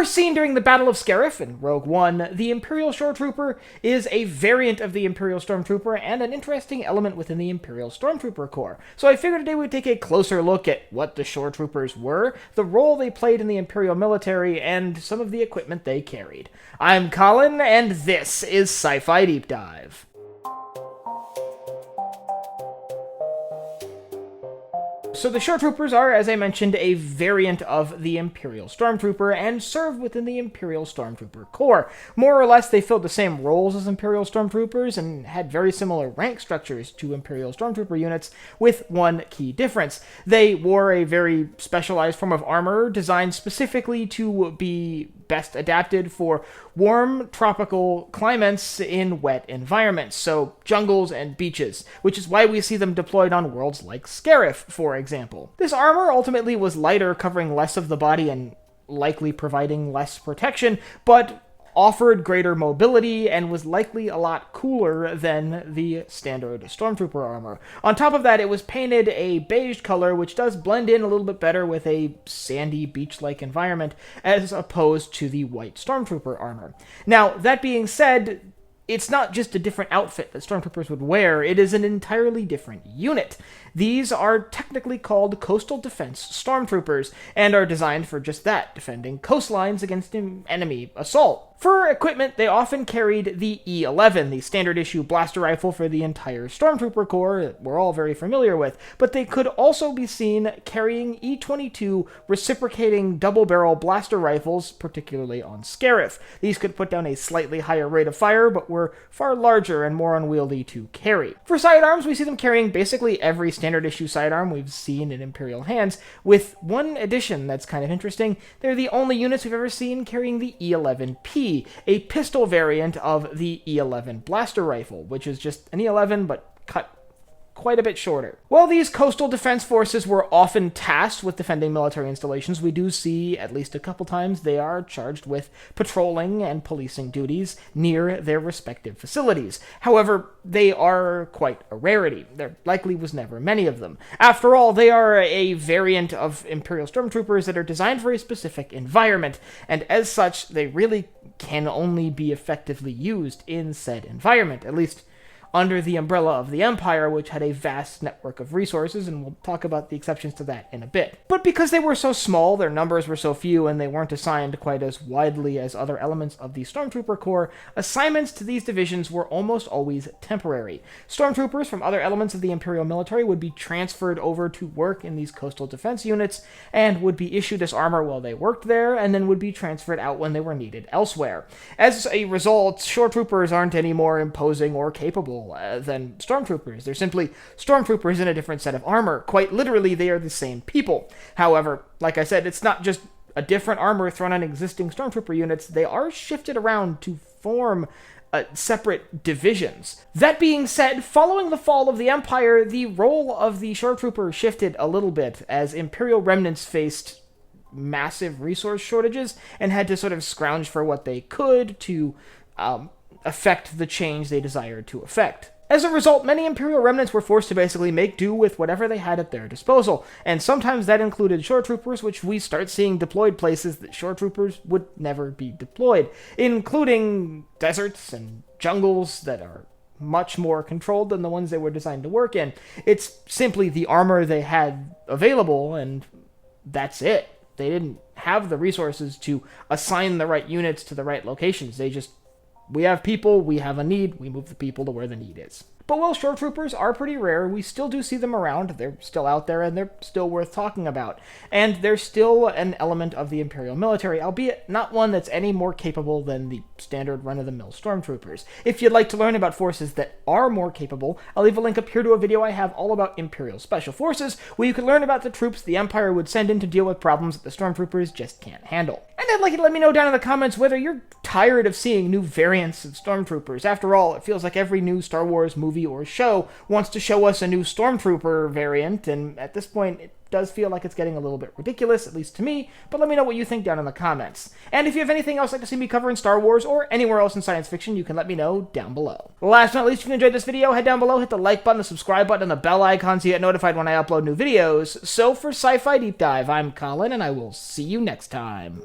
First seen during the Battle of Scarif in Rogue One, the Imperial Shoretrooper is a variant of the Imperial Stormtrooper and an interesting element within the Imperial Stormtrooper Corps. So I figured today we'd take a closer look at what the Shoretroopers were, the role they played in the Imperial military, and some of the equipment they carried. I'm Colin, and this is Sci-Fi Deep Dive. So the Shoretroopers are, as I mentioned, a variant of the Imperial Stormtrooper and served within the Imperial Stormtrooper Corps. More or less, they filled the same roles as Imperial Stormtroopers and had very similar rank structures to Imperial Stormtrooper units, with one key difference. They wore a very specialized form of armor designed specifically to be best adapted for warm tropical climates in wet environments, so jungles and beaches, which is why we see them deployed on worlds like Scarif, for example. This armor ultimately was lighter, covering less of the body and likely providing less protection, but offered greater mobility and was likely a lot cooler than the standard Stormtrooper armor. On top of that, it was painted a beige color, which does blend in a little bit better with a sandy beach-like environment, as opposed to the white Stormtrooper armor. Now, that being said, it's not just a different outfit that Stormtroopers would wear, it is an entirely different unit. These are technically called Coastal Defense Stormtroopers, and are designed for just that, defending coastlines against enemy assault. For equipment, they often carried the E11, the standard issue blaster rifle for the entire Stormtrooper Corps that we're all very familiar with, but they could also be seen carrying E22 reciprocating double-barrel blaster rifles, particularly on Scarif. These could put down a slightly higher rate of fire, but were far larger and more unwieldy to carry. For sidearms, we see them carrying basically every standard issue sidearm we've seen in Imperial hands, with one addition that's kind of interesting. They're the only units we've ever seen carrying the E11P, a pistol variant of the E11 blaster rifle, which is just an E11 but cut quite a bit shorter. While these coastal defense forces were often tasked with defending military installations, we do see at least a couple times they are charged with patrolling and policing duties near their respective facilities. However, they are quite a rarity. There likely was never many of them. After all, they are a variant of Imperial Stormtroopers that are designed for a specific environment, and as such, they really can only be effectively used in said environment, at least under the umbrella of the Empire, which had a vast network of resources, and we'll talk about the exceptions to that in a bit. But because they were so small, their numbers were so few, and they weren't assigned quite as widely as other elements of the Stormtrooper Corps, assignments to these divisions were almost always temporary. Stormtroopers from other elements of the Imperial military would be transferred over to work in these coastal defense units, and would be issued as armor while they worked there, and then would be transferred out when they were needed elsewhere. As a result, Shoretroopers aren't any more imposing or capable than Stormtroopers. They're simply Stormtroopers in a different set of armor. Quite literally, they are the same people. However, like I said, it's not just a different armor thrown on existing Stormtrooper units. They are shifted around to form separate divisions. That being said, following the fall of the Empire, the role of the Shoretrooper shifted a little bit as Imperial remnants faced massive resource shortages and had to sort of scrounge for what they could to affect the change they desired to effect. As a result, many Imperial remnants were forced to basically make do with whatever they had at their disposal, and sometimes that included Shoretroopers, which we start seeing deployed places that Shoretroopers would never be deployed, including deserts and jungles that are much more controlled than the ones they were designed to work in. It's simply the armor they had available, and that's it. They didn't have the resources to assign the right units to the right locations. We have people, we have a need, we move the people to where the need is. But while Shoretroopers are pretty rare, we still do see them around. They're still out there, and they're still worth talking about. And they're still an element of the Imperial military, albeit not one that's any more capable than the standard run-of-the-mill Stormtroopers. If you'd like to learn about forces that are more capable, I'll leave a link up here to a video I have all about Imperial Special Forces, where you can learn about the troops the Empire would send in to deal with problems that the Stormtroopers just can't handle. And I'd like you to let me know down in the comments whether you're tired of seeing new variants of Stormtroopers. After all, it feels like every new Star Wars movie or show wants to show us a new Stormtrooper variant, and at this point, it does feel like it's getting a little bit ridiculous, at least to me, but let me know what you think down in the comments. And if you have anything else you'd like to see me cover in Star Wars or anywhere else in science fiction, you can let me know down below. Last but not least, if you enjoyed this video, head down below, hit the like button, the subscribe button, and the bell icon so you get notified when I upload new videos. So for Sci-Fi Deep Dive, I'm Colin, and I will see you next time.